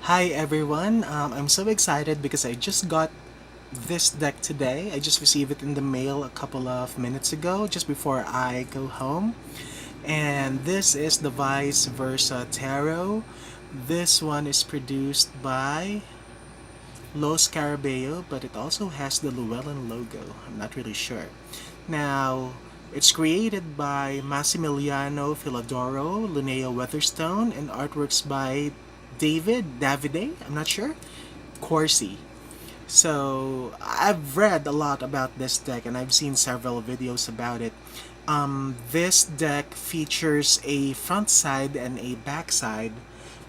Hi everyone, I'm so excited because I just got this deck today. I just received it in the mail a couple of minutes ago, just before I go home. And this is the Vice Versa Tarot. This one is produced by Los Carabeo, but it also has the Llewellyn logo. I'm not really sure. Now, it's created by Massimiliano Filodoro, Linnea Weatherstone, and artworks by Davide, I'm not sure, Corsi. So, I've read a lot about this deck and I've seen several videos about it. This deck features a front side and a back side,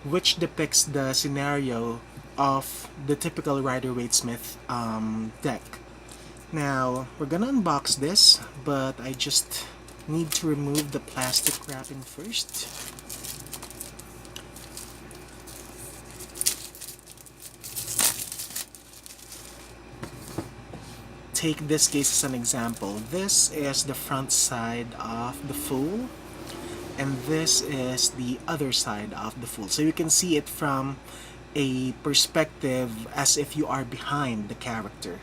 which depicts the scenario of the typical Rider-Waite-Smith deck. Now, we're gonna unbox this, but I just need to remove the plastic wrapping first. Take this case as an example. This is the front side of the Fool, and this is the other side of the Fool. So you can see it from a perspective as if you are behind the character.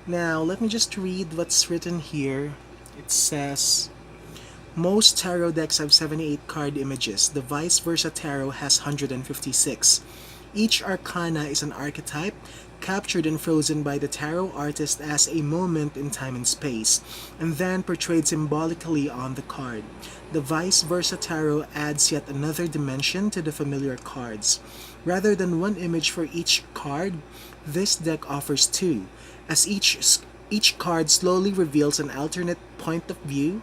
Now, let me just read what's written here. It says, most tarot decks have 78 card images. The Vice Versa Tarot has 156. Each arcana is an archetype, captured and frozen by the tarot artist as a moment in time and space, and then portrayed symbolically on the card. The Vice Versa Tarot adds yet another dimension to the familiar cards. Rather than one image for each card, this deck offers two, as each card slowly reveals an alternate point of view.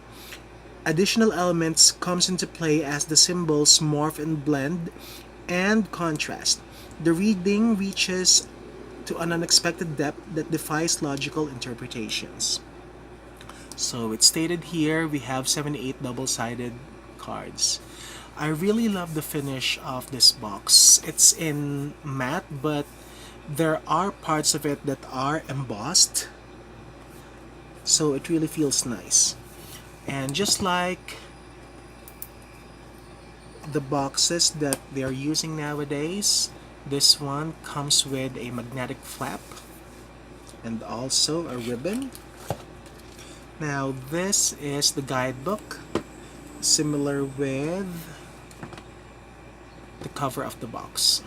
Additional elements comes into play as the symbols morph and blend and contrast. The reading reaches to an unexpected depth that defies logical interpretations. So it's stated here we have 78 double-sided cards. I really love the finish of this box. It's in matte, but there are parts of it that are embossed, so it really feels nice. And just like the boxes that they are using nowadays, this one comes with a magnetic flap and also a ribbon. Now this is the guidebook, similar with the cover of the box.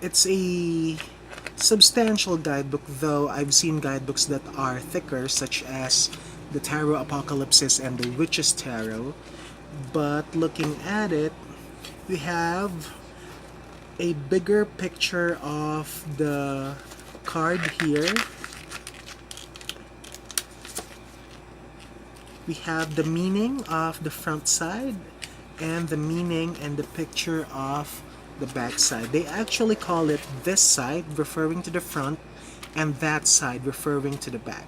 It's a substantial guidebook, though I've seen guidebooks that are thicker, such as the Tarot Apocalypsis and the Witch's Tarot. But looking at it, we have a bigger picture of the card here. We have the meaning of the front side and the meaning and the picture of the back side. They actually call it this side referring to the front and that side referring to the back.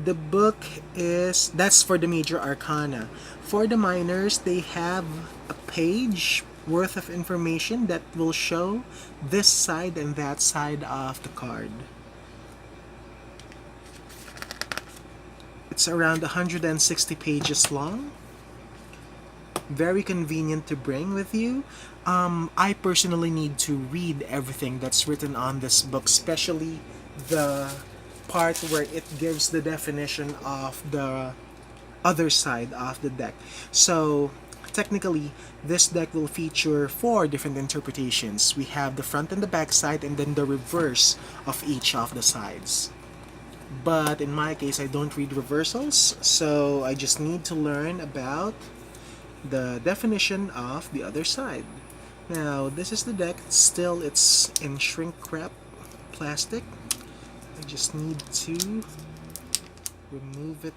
The book that's for the major arcana. For the minors, they have a page worth of information that will show this side and that side of the card. It's around 160 pages long. Very convenient to bring with you. I personally need to read everything that's written on this book, especially the part where it gives the definition of the other side of the deck. So, technically, this deck will feature 4 different interpretations. We have the front and the back side, and then the reverse of each of the sides. But in my case, I don't read reversals, so I just need to learn about the definition of the other side. Now, this is the deck. Still, it's in shrink wrap plastic. I just need to remove it.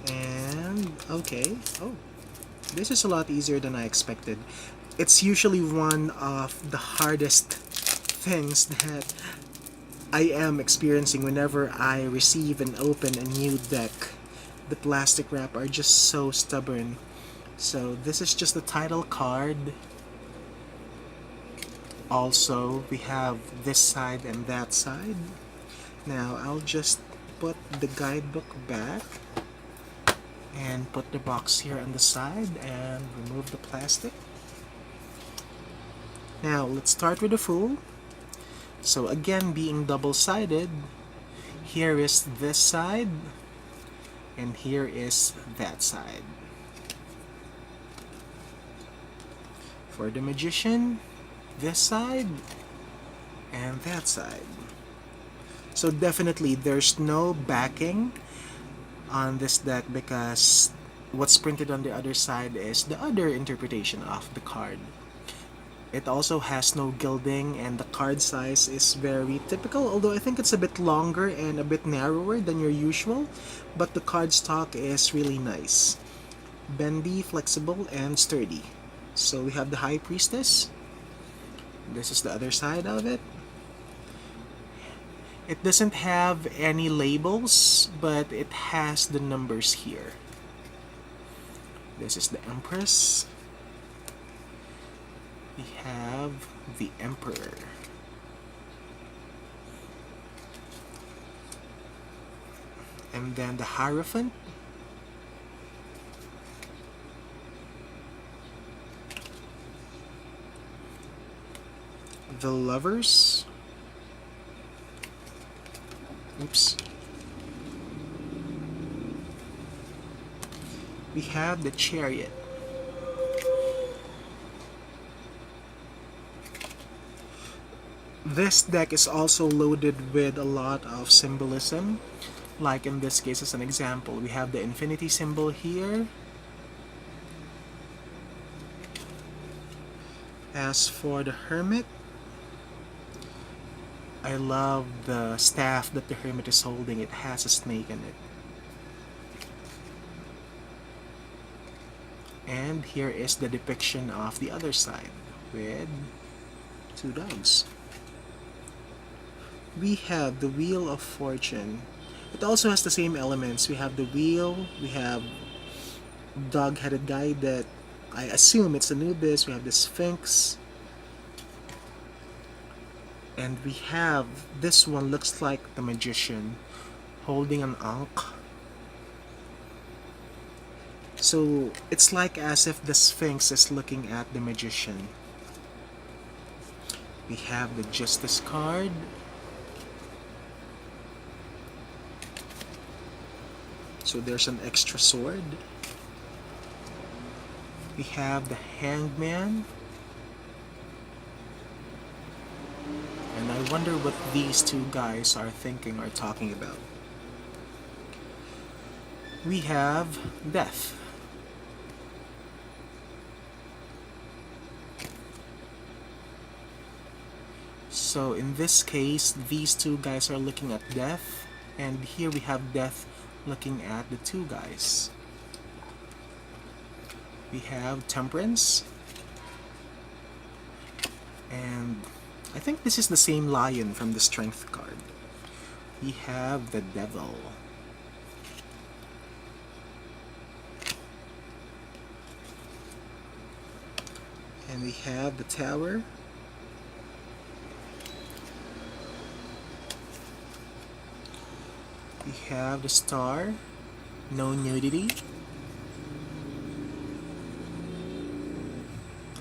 And, okay. Oh, this is a lot easier than I expected. It's usually one of the hardest things that I am experiencing whenever I receive and open a new deck. The plastic wrap are just so stubborn. So this is just the title card. Also, we have this side and that side. Now, I'll just put the guidebook back and put the box here on the side and remove the plastic. Now, let's start with the Fool. So again, being double-sided, here is this side and here is that side. For the Magician, this side and that side. So definitely there's no backing on this deck because what's printed on the other side is the other interpretation of the card. It also has no gilding and the card size is very typical, although I think it's a bit longer and a bit narrower than your usual, but the card stock is really nice. Bendy, flexible, and sturdy. So we have the High Priestess. This is the other side of it. It doesn't have any labels, but it has the numbers here. This is the Empress. We have the Emperor. And then the Hierophant. The Lovers. Oops. We have the Chariot. This deck is also loaded with a lot of symbolism. Like in this case, as an example, we have the infinity symbol here. As for the Hermit, I love the staff that the Hermit is holding. It has a snake in it. And here is the depiction of the other side with two dogs. We have the Wheel of Fortune. It also has the same elements. We have the wheel, we have dog-headed guy that I assume it's Anubis, we have the Sphinx, and we have this one looks like the Magician holding an ankh. So it's like as if the Sphinx is looking at the Magician. We have the Justice card. So there's an extra sword. We have the Hangman. And I wonder what these two guys are thinking or talking about. We have Death. So in this case, these two guys are looking at Death, and here we have Death looking at the two guys. We have Temperance, and I think this is the same lion from the Strength card. We have the Devil. And we have the Tower. We have the Star. No nudity.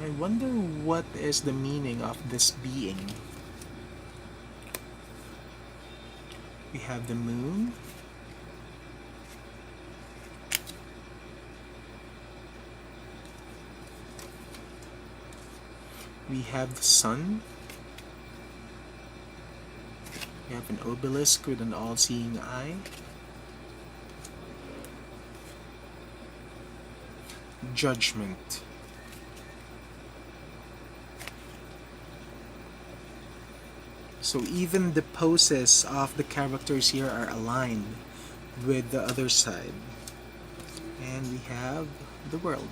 I wonder what is the meaning of this being. We have the Moon. We have the Sun. We have an obelisk with an all-seeing eye. Judgment. So even the poses of the characters here are aligned with the other side. And we have the World.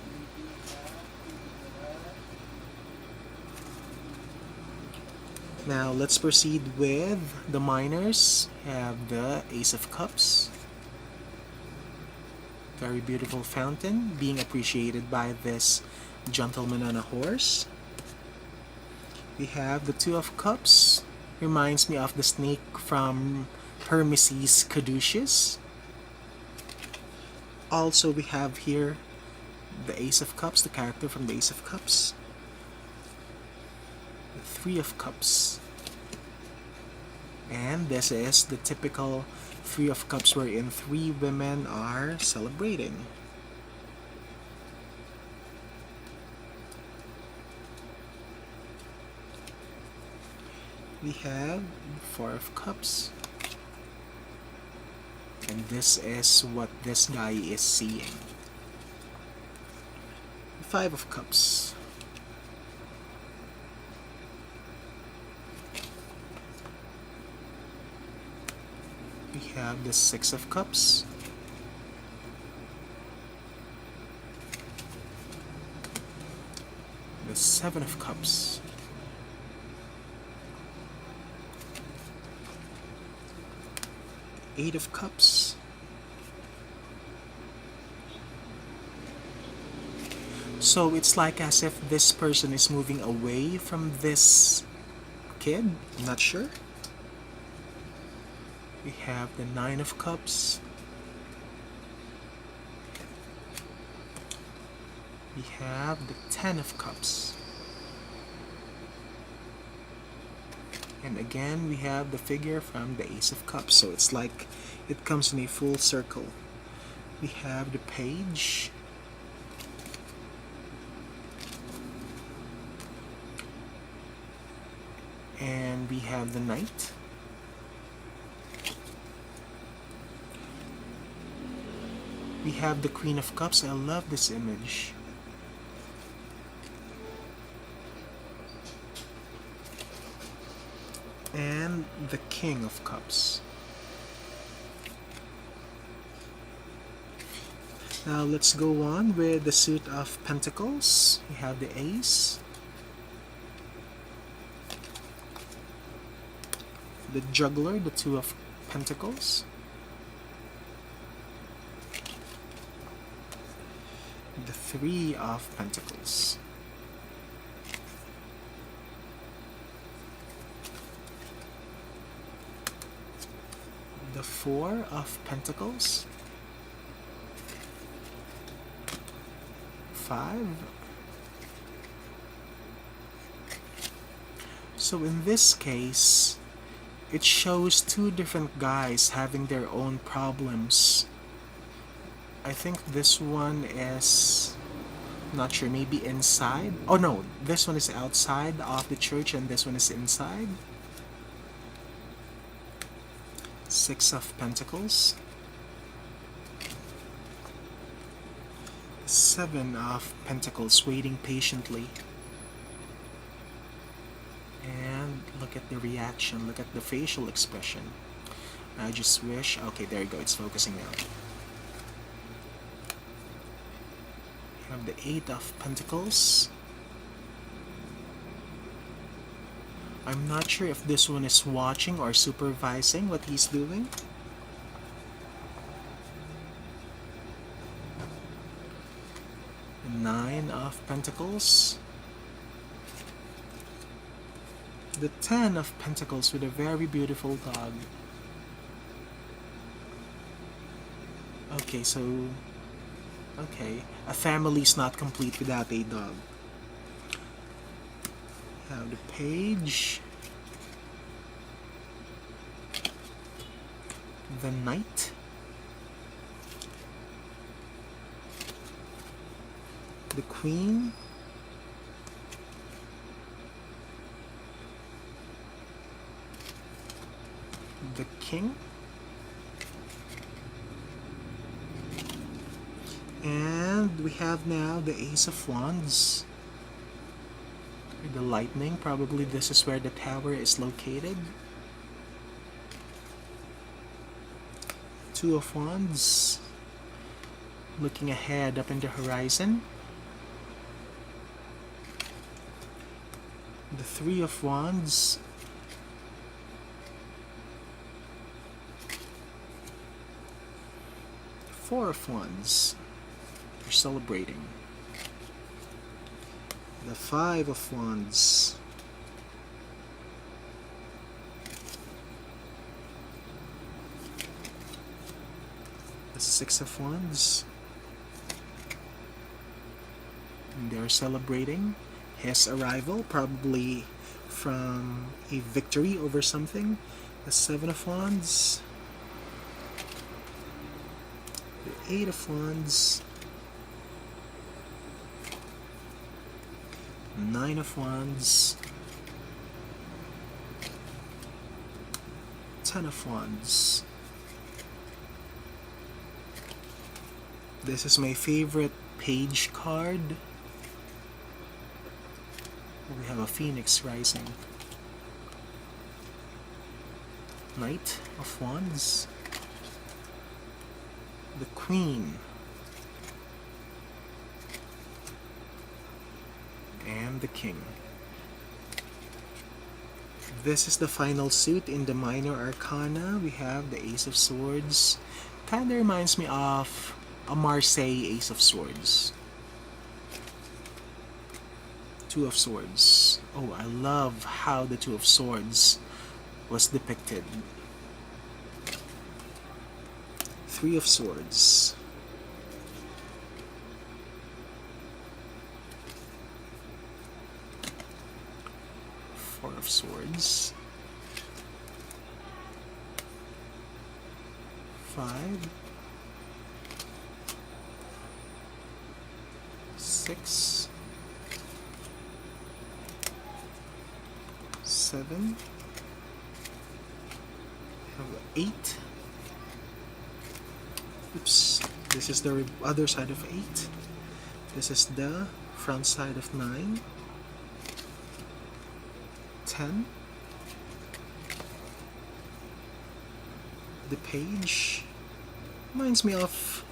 Now let's proceed with the minors. We have the Ace of Cups. Very beautiful fountain being appreciated by this gentleman on a horse. We have the Two of Cups. Reminds me of the snake from Hermes Caduceus. Also, we have here the Ace of Cups, the character from the Ace of Cups. The Three of Cups. And this is the typical Three of Cups wherein three women are celebrating. We have Four of Cups. And this is what this guy is seeing. Five of Cups. We have the Six of Cups. The Seven of Cups. Eight of Cups. So it's like as if this person is moving away from this kid. I'm not sure. We have the Nine of Cups. We have the Ten of Cups. And again, we have the figure from the Ace of Cups. So it's like it comes in a full circle. We have the Page. And we have the Knight. We have the Queen of Cups. I love this image. And the King of Cups. Now let's go on with the suit of Pentacles. We have the Ace, the Juggler, the Two of Pentacles, the Three of Pentacles, the Four of Pentacles, Five. So in this case, it shows two different guys having their own problems. I think this one is, not sure, maybe inside. Oh no, this one is outside of the church and this one is inside. Six of Pentacles. Seven of Pentacles, waiting patiently. And look at the reaction, look at the facial expression. I just wish, okay, there you go, it's focusing now. We have the Eight of Pentacles. I'm not sure if this one is watching or supervising what he's doing. The Nine of Pentacles. The Ten of Pentacles with a very beautiful dog. Okay, so, okay, a family is not complete without a dog. We have the Page, the Knight, the Queen, the King, and we have now the Ace of Wands, the Lightning. Probably this is where the tower is located. Two of Wands, looking ahead up in the horizon. The Three of Wands, Four of Wands, you're celebrating. The Five of Wands, the Six of Wands. And they're celebrating his arrival, probably from a victory over something. The Seven of Wands. The Eight of Wands. Nine of Wands. Ten of Wands. This is my favorite page card. We have a Phoenix rising. Knight of Wands. The Queen. And the King. This is the final suit in the minor arcana. We have the Ace of Swords. Kinda reminds me of a Marseille Ace of Swords. Two of Swords. Oh, I love how the Two of Swords was depicted. Three of Swords. Four of Swords. Five. Six. Seven. Have 8. Oops. This is the other side of 8. This is the front side of 9. 10. The Page. Reminds me of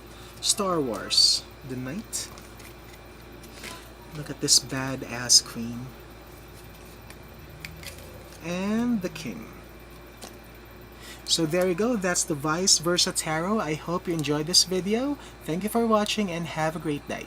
Star Wars. The Knight. Look at this badass Queen. And the King. So there you go, that's the Vice Versa Tarot. I hope you enjoyed this video. Thank you for watching and have a great day.